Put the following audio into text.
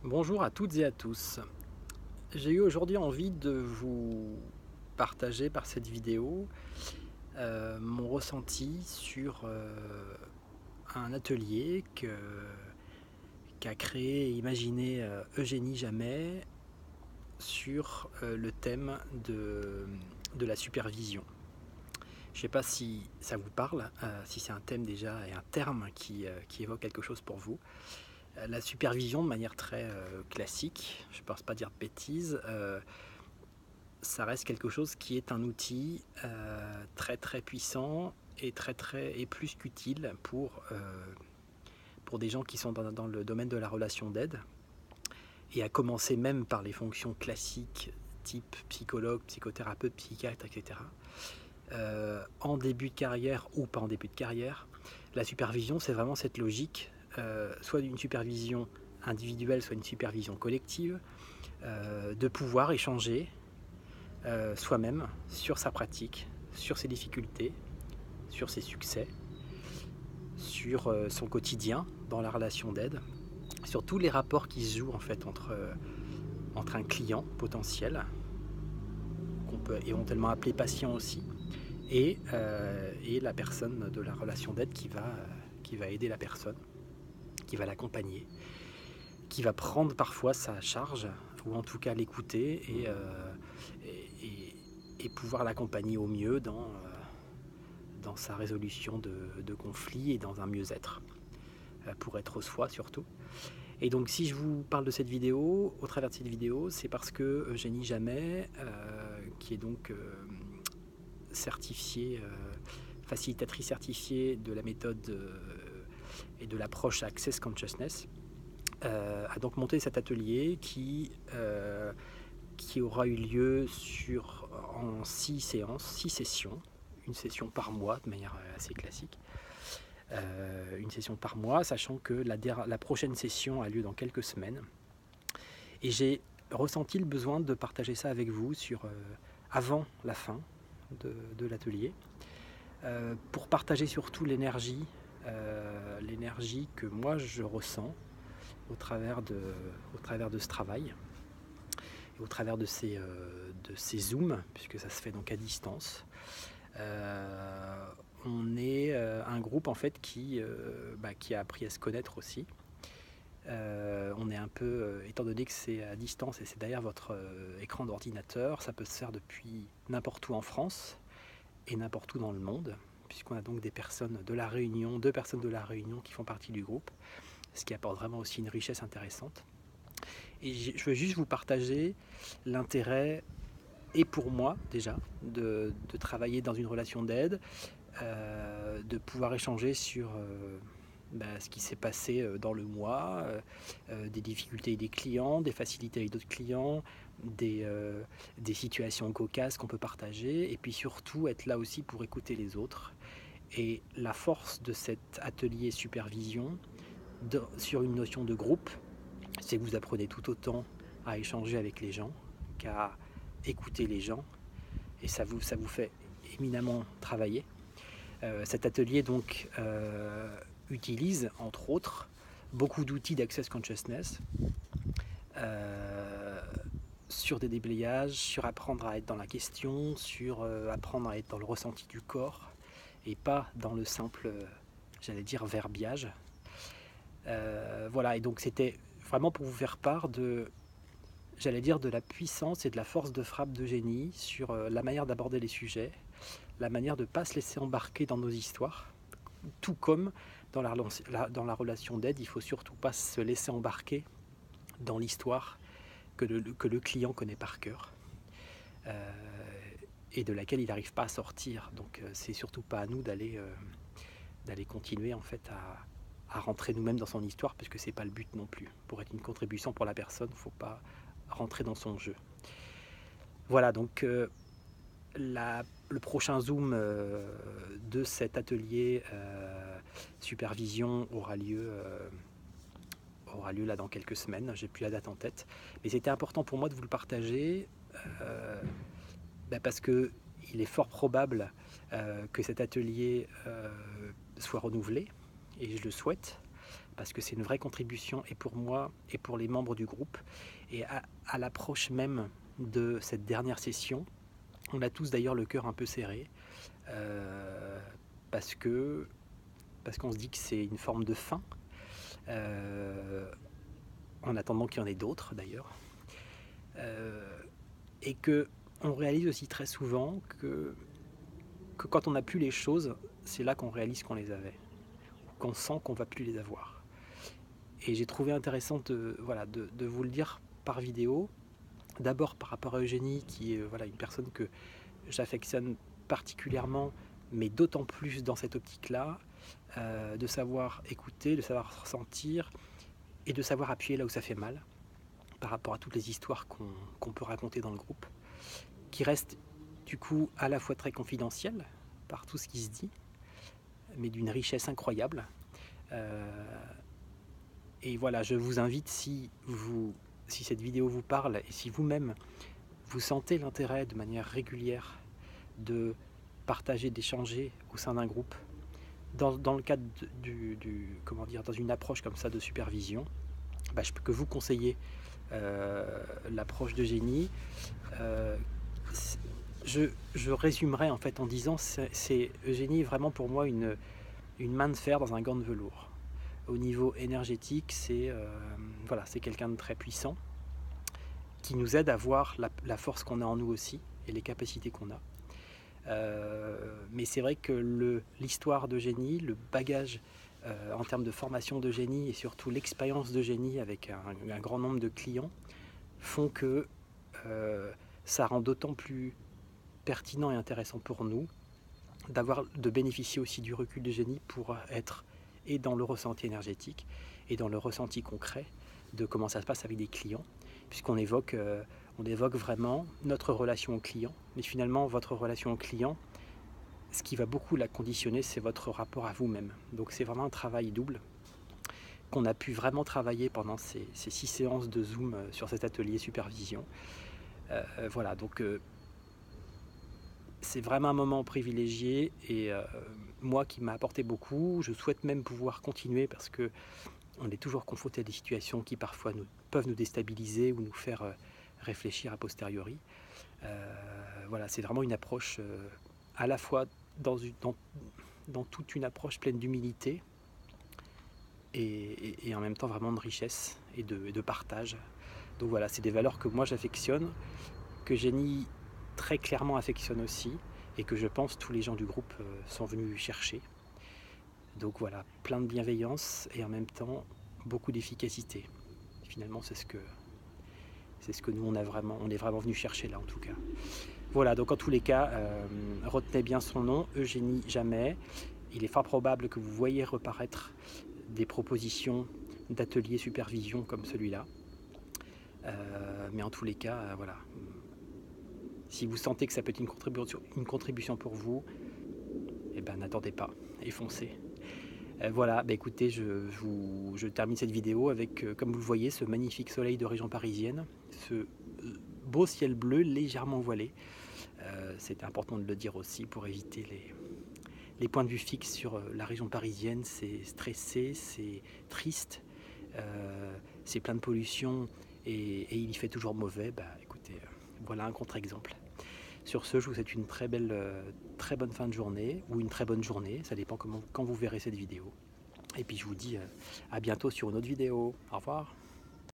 Bonjour à toutes et à tous. J'ai eu aujourd'hui envie de vous partager par cette vidéo mon ressenti sur un atelier qu'a créé et imaginé Eugénie Jamais sur le thème de la supervision. Je ne sais pas si ça vous parle, si c'est un thème déjà et un terme qui évoque quelque chose pour vous. La supervision, de manière très classique, je ne pense pas dire de bêtises, ça reste quelque chose qui est un outil très très puissant et et plus qu'utile pour des gens qui sont dans le domaine de la relation d'aide, et à commencer même par les fonctions classiques type psychologue, psychothérapeute, psychiatre, etc. En début de carrière ou pas en début de carrière, la supervision, c'est vraiment cette logique, soit d'une supervision individuelle, soit une supervision collective, de pouvoir échanger soi-même sur sa pratique, sur ses difficultés, sur ses succès, sur son quotidien dans la relation d'aide, sur tous les rapports qui se jouent en fait entre un client potentiel, qu'on peut éventuellement appeler patient aussi, et la personne de la relation d'aide qui va aider la personne, qui va l'accompagner, qui va prendre parfois sa charge, ou en tout cas l'écouter et pouvoir l'accompagner au mieux dans sa résolution de conflits et dans un mieux-être, pour être soi surtout. Et donc si je vous parle de cette vidéo, au travers de cette vidéo, c'est parce que Eugénie Jamais, qui est donc certifiée, facilitatrice certifiée de la méthode et de l'approche Access Consciousness, a donc monté cet atelier qui aura eu lieu en 6 séances, 6 sessions, une session par mois de manière assez classique. Une session par mois, sachant que la prochaine session a lieu dans quelques semaines. Et j'ai ressenti le besoin de partager ça avec vous avant la fin de l'atelier, pour partager surtout l'énergie que moi je ressens au travers de ce travail, et au travers de ces zooms, puisque ça se fait donc à distance. On est un groupe en fait qui a appris à se connaître aussi. On est un peu, étant donné que c'est à distance et c'est derrière votre écran d'ordinateur, ça peut se faire depuis n'importe où en France et n'importe où dans le monde, puisqu'on a donc deux personnes de la Réunion qui font partie du groupe, ce qui apporte vraiment aussi une richesse intéressante. Et je veux juste vous partager l'intérêt, et pour moi déjà, de travailler dans une relation d'aide, de pouvoir échanger sur ce qui s'est passé dans le mois, des difficultés des clients, des facilités avec d'autres clients, des situations cocasses qu'on peut partager, et puis surtout être là aussi pour écouter les autres. Et la force de cet atelier supervision sur une notion de groupe, c'est que vous apprenez tout autant à échanger avec les gens qu'à écouter les gens, et ça vous fait éminemment travailler. Cet atelier donc utilise entre autres beaucoup d'outils d'Access Consciousness, sur des déblayages, sur apprendre à être dans la question, sur apprendre à être dans le ressenti du corps et pas dans le simple, j'allais dire, verbiage. Voilà, et donc c'était vraiment pour vous faire part de la puissance et de la force de frappe d'Eugénie sur la manière d'aborder les sujets, la manière de ne pas se laisser embarquer dans nos histoires, tout comme dans la relation d'aide, il ne faut surtout pas se laisser embarquer dans l'histoire que le client connaît par cœur, et de laquelle il n'arrive pas à sortir. Donc c'est surtout pas à nous d'aller continuer en fait à rentrer nous-mêmes dans son histoire, puisque c'est pas le but non plus. Pour être une contribution pour la personne, il ne faut pas rentrer dans son jeu. Voilà, donc le prochain Zoom de cet atelier supervision aura lieu là dans quelques semaines. J'ai plus la date en tête, mais c'était important pour moi de vous le partager, parce que il est fort probable que cet atelier soit renouvelé, et je le souhaite, parce que c'est une vraie contribution et pour moi et pour les membres du groupe. Et à l'approche même de cette dernière session, on a tous d'ailleurs le cœur un peu serré, parce qu'on se dit que c'est une forme de fin, en attendant qu'il y en ait d'autres d'ailleurs, et que on réalise aussi très souvent que quand on n'a plus les choses, c'est là qu'on réalise qu'on les avait, qu'on sent qu'on ne va plus les avoir. Et j'ai trouvé intéressant de vous le dire par vidéo, d'abord par rapport à Eugénie, qui est une personne que j'affectionne particulièrement, mais d'autant plus dans cette optique-là, de savoir écouter, de savoir ressentir, et de savoir appuyer là où ça fait mal, par rapport à toutes les histoires qu'on peut raconter dans le groupe, qui restent du coup à la fois très confidentielles, par tout ce qui se dit, mais d'une richesse incroyable. Et voilà, je vous invite, si cette vidéo vous parle, et si vous-même vous sentez l'intérêt de manière régulière de partager, d'échanger au sein d'un groupe, dans le cadre dans une approche comme ça de supervision, je peux que vous conseiller l'approche d'Eugénie. Je résumerai en fait en disant c'est Eugénie est vraiment pour moi une main de fer dans un gant de velours. Au niveau énergétique, c'est quelqu'un de très puissant qui nous aide à voir la force qu'on a en nous aussi et les capacités qu'on a. Mais c'est vrai que l'histoire d'Eugénie, le bagage en termes de formation d'Eugénie et surtout l'expérience d'Eugénie avec un grand nombre de clients font que ça rend d'autant plus pertinent et intéressant pour nous de bénéficier aussi du recul d'Eugénie pour être et dans le ressenti énergétique et dans le ressenti concret de comment ça se passe avec des clients, puisqu'on évoque vraiment notre relation au client, mais finalement votre relation au client, ce qui va beaucoup la conditionner, c'est votre rapport à vous-même. Donc c'est vraiment un travail double qu'on a pu vraiment travailler pendant ces 6 séances de Zoom sur cet atelier supervision. Donc c'est vraiment un moment privilégié et moi qui m'a apporté beaucoup. Je souhaite même pouvoir continuer parce que on est toujours confronté à des situations qui parfois peuvent nous déstabiliser ou nous faire réfléchir a posteriori. C'est vraiment une approche à la fois dans toute une approche pleine d'humilité et en même temps vraiment de richesse et de partage. Donc voilà, c'est des valeurs que moi j'affectionne, que Jenny très clairement affectionne aussi et que je pense tous les gens du groupe sont venus chercher. Donc voilà, plein de bienveillance et en même temps beaucoup d'efficacité. Finalement, c'est ce que nous on est vraiment venu chercher là en tout cas. Voilà, donc en tous les cas, retenez bien son nom, Eugénie Jamais. Il est fort probable que vous voyez reparaître des propositions d'ateliers supervision comme celui-là. Mais en tous les cas, voilà. Si vous sentez que ça peut être une contribution pour vous, n'attendez pas et foncez. Écoutez, je termine cette vidéo avec, comme vous le voyez, ce magnifique soleil de région parisienne, ce beau ciel bleu légèrement voilé. C'est important de le dire aussi pour éviter les points de vue fixes sur la région parisienne. C'est stressé, c'est triste, c'est plein de pollution et il y fait toujours mauvais. Écoutez, voilà un contre-exemple. Sur ce, je vous souhaite une très bonne fin de journée ou une très bonne journée, ça dépend quand vous verrez cette vidéo. Et puis je vous dis à bientôt sur une autre vidéo. Au revoir.